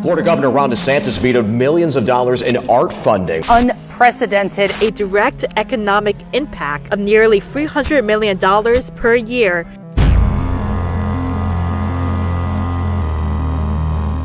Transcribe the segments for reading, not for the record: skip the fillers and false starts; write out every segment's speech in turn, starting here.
Florida Governor Ron DeSantis vetoed millions of dollars in art funding. Unprecedented, a direct economic impact of nearly $300 million per year.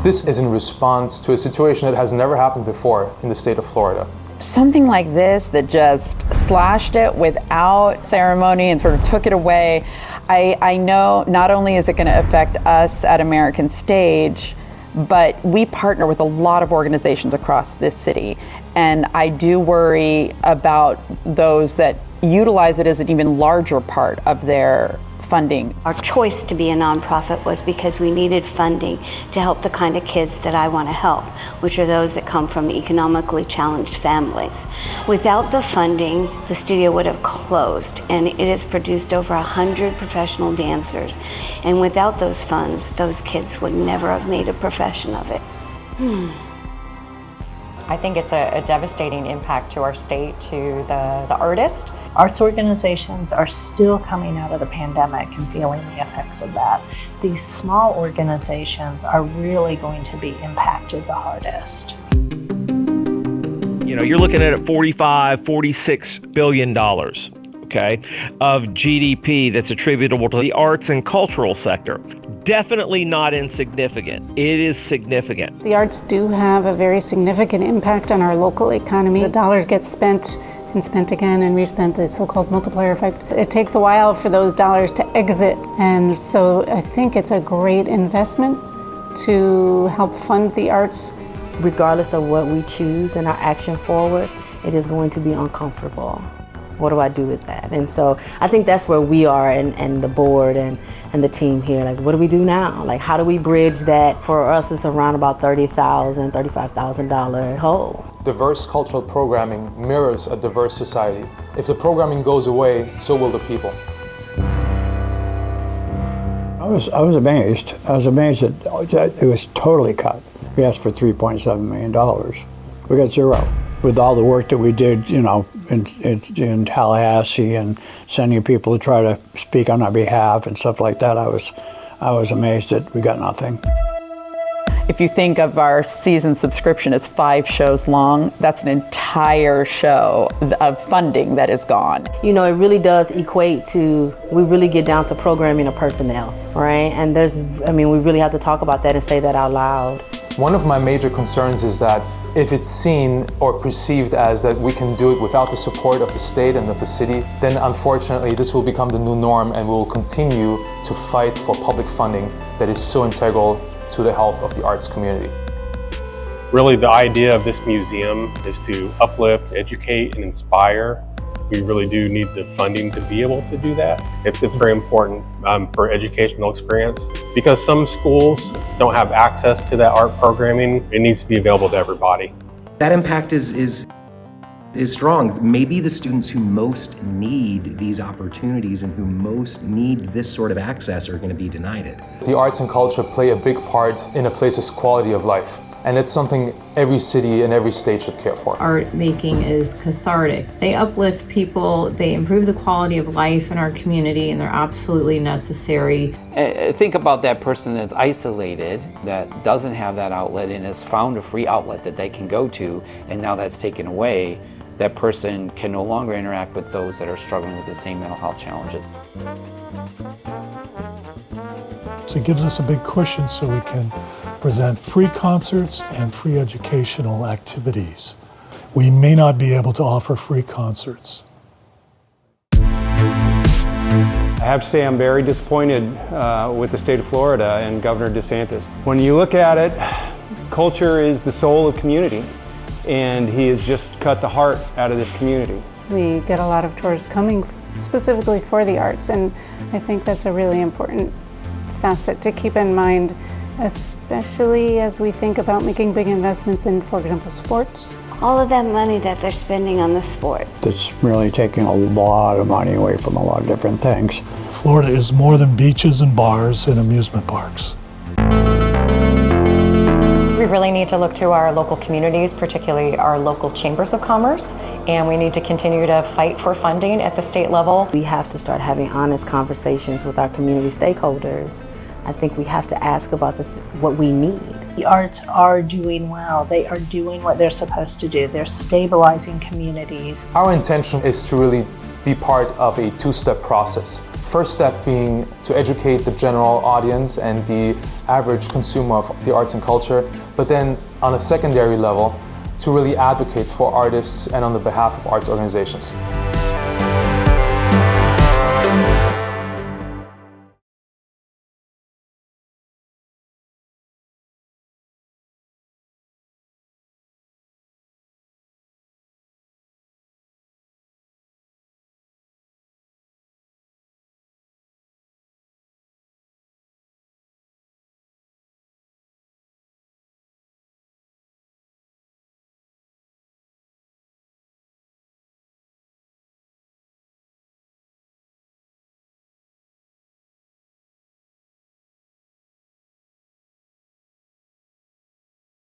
This is in response to a situation that has never happened before in the state of Florida. Something like this that just slashed it without ceremony and sort of took it away. I know not only is it going to affect us at American Stage, but we partner with a lot of organizations across this city. And I do worry about those that utilize it as an even larger part of their funding. Our choice to be a nonprofit was because we needed funding to help the kind of kids that I want to help, which are those that come from economically challenged families. Without the funding, the studio would have closed, and it has produced over 100 professional dancers. And without those funds, those kids would never have made a profession of it. I think it's a devastating impact to our state, to the artist. Arts organizations are still coming out of the pandemic and feeling the effects of that. These small organizations are really going to be impacted the hardest. You know, you're looking at $45-46 billion, okay, of GDP that's attributable to the arts and cultural sector. Definitely not insignificant. It is significant. The arts do have a very significant impact on our local economy. The dollars get spent and spent again and respent, the so-called multiplier effect. It takes a while for those dollars to exit, and so I think it's a great investment to help fund the arts. Regardless of what we choose in our action forward, it is going to be uncomfortable. What do I do with that? And so I think that's where we are, and the board and the team here. Like, what do we do now? Like, how do we bridge that? For us, it's around about $30,000, $35,000 hole. Diverse cultural programming mirrors a diverse society. If the programming goes away, so will the people. I was amazed. I was amazed that it was totally cut. We asked for $3.7 million. We got zero. With all the work that we did, you know, in Tallahassee and sending people to try to speak on our behalf and stuff like that, I was amazed that we got nothing. If you think of our season subscription as 5 shows long, that's an entire show of funding that is gone. You know, it really does equate to, we really get down to programming of personnel, right? And we really have to talk about that and say that out loud. One of my major concerns is that if it's seen or perceived as that we can do it without the support of the state and of the city, then unfortunately this will become the new norm, and we'll continue to fight for public funding that is so integral to the health of the arts community. Really, the idea of this museum is to uplift, educate, and inspire. We really do need the funding to be able to do that. It's very important for educational experience, because some schools don't have access to that art programming. It needs to be available to everybody. That impact is strong. Maybe the students who most need these opportunities and who most need this sort of access are going to be denied it. The arts and culture play a big part in a place's quality of life. And it's something every city and every state should care for. Art making is cathartic. They uplift people, they improve the quality of life in our community, and they're absolutely necessary. Think about that person that's isolated, that doesn't have that outlet and has found a free outlet that they can go to, and now that's taken away. That person can no longer interact with those that are struggling with the same mental health challenges. So it gives us a big cushion so we can present free concerts and free educational activities. We may not be able to offer free concerts. I have to say I'm very disappointed with the state of Florida and Governor DeSantis. When you look at it, culture is the soul of community, and he has just cut the heart out of this community. We get a lot of tourists coming specifically for the arts, and I think that's a really important facet to keep in mind, especially as we think about making big investments in, for example, sports. All of that money that they're spending on the sports. It's really taking a lot of money away from a lot of different things. Florida is more than beaches and bars and amusement parks. We really need to look to our local communities, particularly our local chambers of commerce, and we need to continue to fight for funding at the state level. We have to start having honest conversations with our community stakeholders. I think we have to ask about what we need. The arts are doing well. They are doing what they're supposed to do. They're stabilizing communities. Our intention is to really be part of a two-step process. First step being to educate the general audience and the average consumer of the arts and culture, but then on a secondary level, to really advocate for artists and on the behalf of arts organizations.